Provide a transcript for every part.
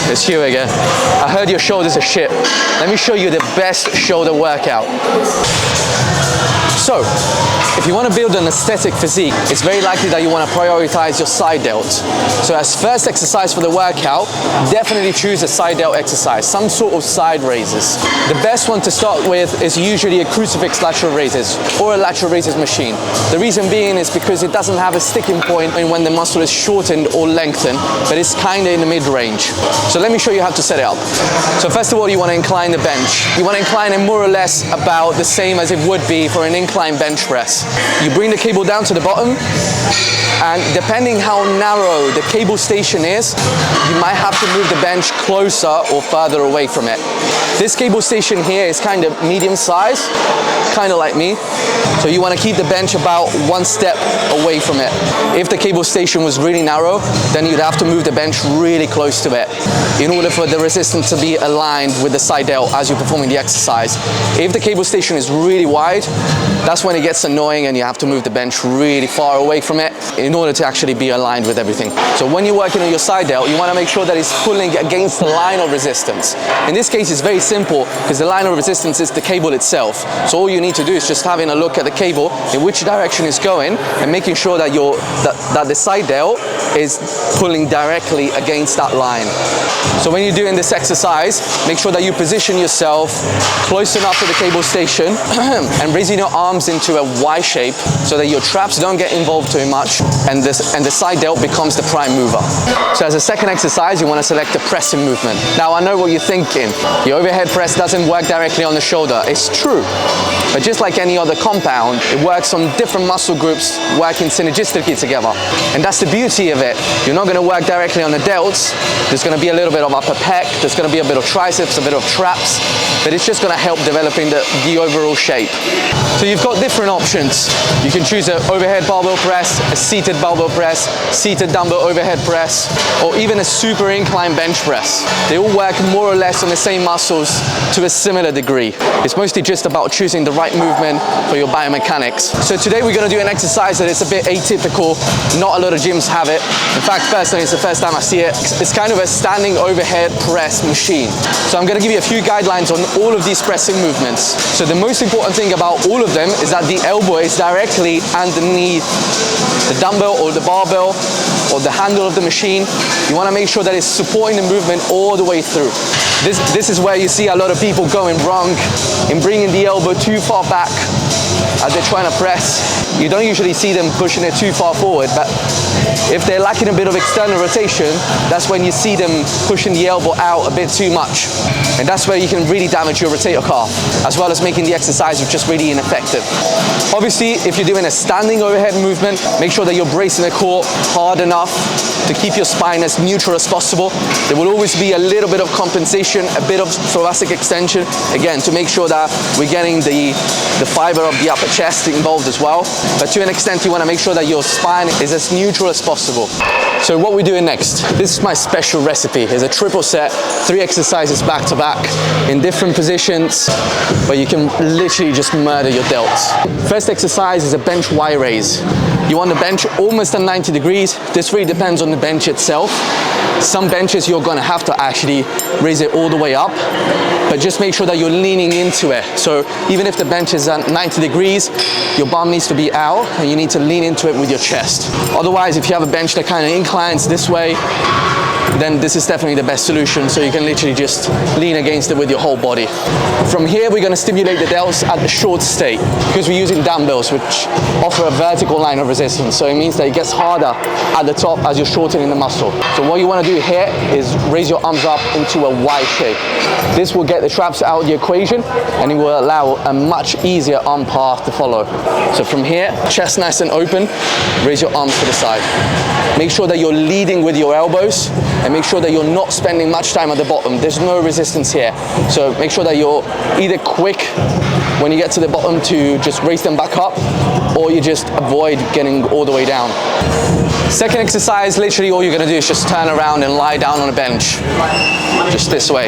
It's Hugh again. I heard your shoulders are shit. Let me show you the best shoulder workout. So, if you want to build an aesthetic physique, it's very likely that you want to prioritize your side delt. So as first exercise for the workout, definitely choose a side delt exercise, some sort of side raises. The best one to start with is usually a crucifix lateral raises or a lateral raises machine. The reason being is because it doesn't have a sticking point when the muscle is shortened or lengthened, but it's kind of in the mid-range. So let me show you how to set it up. So first of all, you want to incline the bench. You want to incline it more or less about the same as it would be for an incline bench press. You bring the cable down to the bottom, and depending how narrow the cable station is, you might have to move the bench closer or further away from it. This cable station here is kind of medium size, kind of like me. So you want to keep the bench about one step away from it. If the cable station was really narrow, then you'd have to move the bench really close to it in order for the resistance to be aligned with the side delt as you're performing the exercise. If the cable station is really wide, that's when it gets annoying and you have to move the bench really far away from it in order to actually be aligned with everything. So when you're working on your side delt, you want to make sure that it's pulling against the line of resistance. In this case, it's very simple because the line of resistance is the cable itself. So all you need to do is just having a look at the cable, in which direction it's going, and making sure that that the side delt is pulling directly against that line. So when you're doing this exercise, make sure that you position yourself close enough to the cable station and raising your arms into a Y shape so that your traps don't get involved too much and the side delt becomes the prime mover. So as a second exercise, you want to select the pressing movement. Now I know what you're thinking. The overhead press doesn't work directly on the shoulder. It's true. But just like any other compound, it works on different muscle groups working synergistically together. And that's the beauty of it. You're not going to work directly on the delts. There's going to be a little bit of upper pec, there's going to be a bit of triceps, a bit of traps, but it's just going to help developing the overall shape. So you've got different options. You can choose an overhead barbell press, a seated barbell press, seated dumbbell overhead press, or even a super incline bench press. They all work more or less on the same muscles to a similar degree. It's mostly just about choosing the right movement for your biomechanics. So today we're going to do an exercise that is a bit atypical. Not a lot of gyms have it. In fact, personally, it's the first time I see it. It's kind of a standing overhead press machine. So I'm going to give you a few guidelines on all of these pressing movements. So the most important thing about all of them is that the elbow is directly underneath the dumbbell or the barbell or the handle of the machine. You want to make sure that it's supporting the movement all the way through. This is where you see a lot of people going wrong in bringing the elbow too far back as they're trying to press. You don't usually see them pushing it too far forward, but if they're lacking a bit of external rotation, that's when you see them pushing the elbow out a bit too much. And that's where you can really damage your rotator cuff, as well as making the exercise just really ineffective. Obviously, if you're doing a standing overhead movement, make sure that you're bracing the core hard enough to keep your spine as neutral as possible. There will always be a little bit of compensation, a bit of thoracic extension, again, to make sure that we're getting the fiber of the upper chest involved as well. But to an extent, you want to make sure that your spine is as neutral as possible. So what we're doing next, this is my special recipe. It's a triple set, 3 exercises back to back in different positions where you can literally just murder your delts. First exercise is a bench Y raise. You want the bench almost at 90 degrees. This really depends on the bench itself. Some benches you're going to have to actually raise it all the way up, but just make sure that you're leaning into it. So even if the bench is at 90 degrees, your bum needs to be out and you need to lean into it with your chest. Otherwise, if you have a bench that kind of inclines this way, then this is definitely the best solution. So you can literally just lean against it with your whole body. From here, we're going to stimulate the delts at the short state because we're using dumbbells, which offer a vertical line of resistance. So it means that it gets harder at the top as you're shortening the muscle. So what you want to do here is raise your arms up into a Y shape. This will get the traps out of the equation and it will allow a much easier arm path to follow. So from here, chest nice and open, raise your arms to the side. Make sure that you're leading with your elbows and make sure that you're not spending much time at the bottom. There's no resistance here. So make sure that you're either quick when you get to the bottom to just raise them back up, or you just avoid getting all the way down. Second exercise, literally all you're gonna do is just turn around and lie down on a bench. Just this way.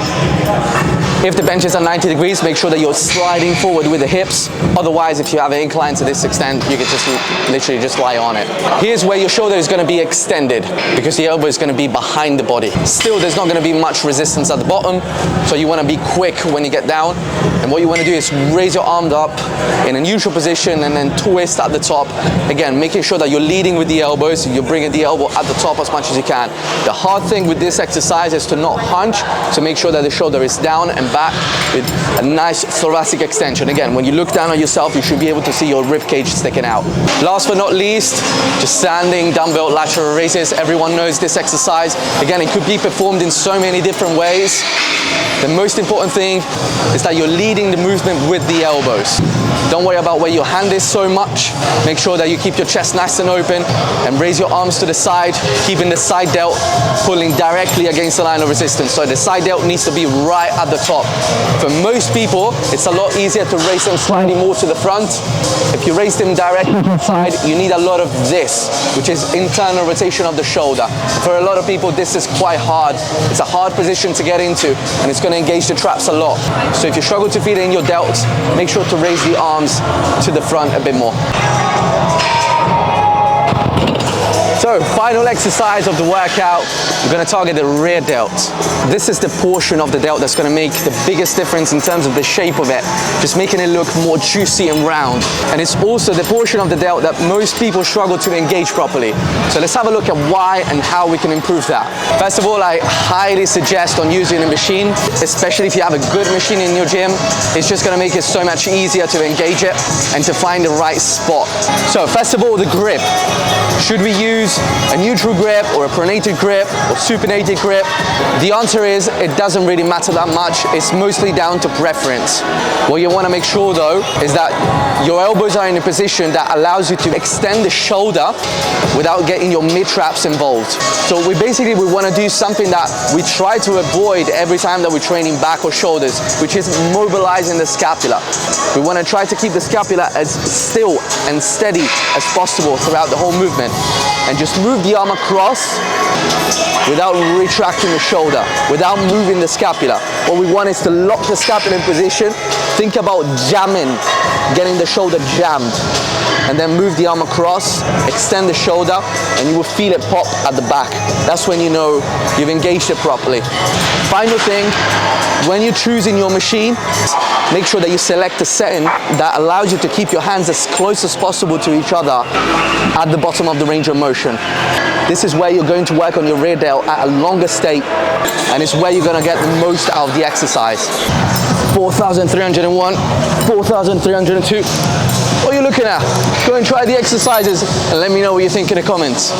If the bench is at 90 degrees, make sure that you're sliding forward with the hips. Otherwise, if you have an incline to this extent, you can just literally just lie on it. Here's where your shoulder is going to be extended because the elbow is going to be behind the body. Still, there's not going to be much resistance at the bottom, so you want to be quick when you get down. And what you want to do is raise your arm up in a neutral position and then twist at the top. Again, making sure that you're leading with the elbows, you're bringing the elbow at the top as much as you can. The hard thing with this exercise is to not hunch, so make sure that the shoulder is down and back with a nice thoracic extension. Again, when you look down on yourself, you should be able to see your rib cage sticking out. Last but not least, just standing dumbbell lateral raises. Everyone knows this exercise. Again, it could be performed in so many different ways. The most important thing is that you're leading the movement with the elbows. Don't worry about where your hand is so much. Make sure that you keep your chest nice and open and raise your arms to the side, keeping the side delt pulling directly against the line of resistance. So the side delt needs to be right at the top. For most people, it's a lot easier to raise them slightly more to the front. If you raise them directly to the side, you need a lot of this, which is internal rotation of the shoulder. For a lot of people, this is quite hard. It's a hard position to get into, and it's going to engage the traps a lot. So if you struggle to feel it in your delts, make sure to raise the arms to the front a bit more. So, final exercise of the workout, we're going to target the rear delt. This is the portion of the delt that's going to make the biggest difference in terms of the shape of it, just making it look more juicy and round. And it's also the portion of the delt that most people struggle to engage properly. So let's have a look at why and how we can improve that. First of all, I highly suggest on using a machine, especially if you have a good machine in your gym. It's just going to make it so much easier to engage it and to find the right spot. So first of all, the grip. Should we use a neutral grip or a pronated grip or supinated grip? The answer is it doesn't really matter that much. It's mostly down to preference. What you want to make sure though is that your elbows are in a position that allows you to extend the shoulder without getting your mid-traps involved. So we want to do something that we try to avoid every time that we're training back or shoulders, which is mobilizing the scapula. We want to try to keep the scapula as still and steady as possible throughout the whole movement, and just move the arm across without retracting the shoulder, without moving the scapula. What we want is to lock the scapula in position. Think about jamming, getting the shoulder jammed, and then move the arm across, extend the shoulder, and you will feel it pop at the back. That's when you know you've engaged it properly. Final thing, when you're choosing your machine, make sure that you select a setting that allows you to keep your hands as close as possible to each other at the bottom of the range of motion. This is where you're going to work on your rear delt at a longer state, and it's where you're going to get the most out of the exercise. 4,301, 4,302. What are you looking at? Go and try the exercises and let me know what you think in the comments.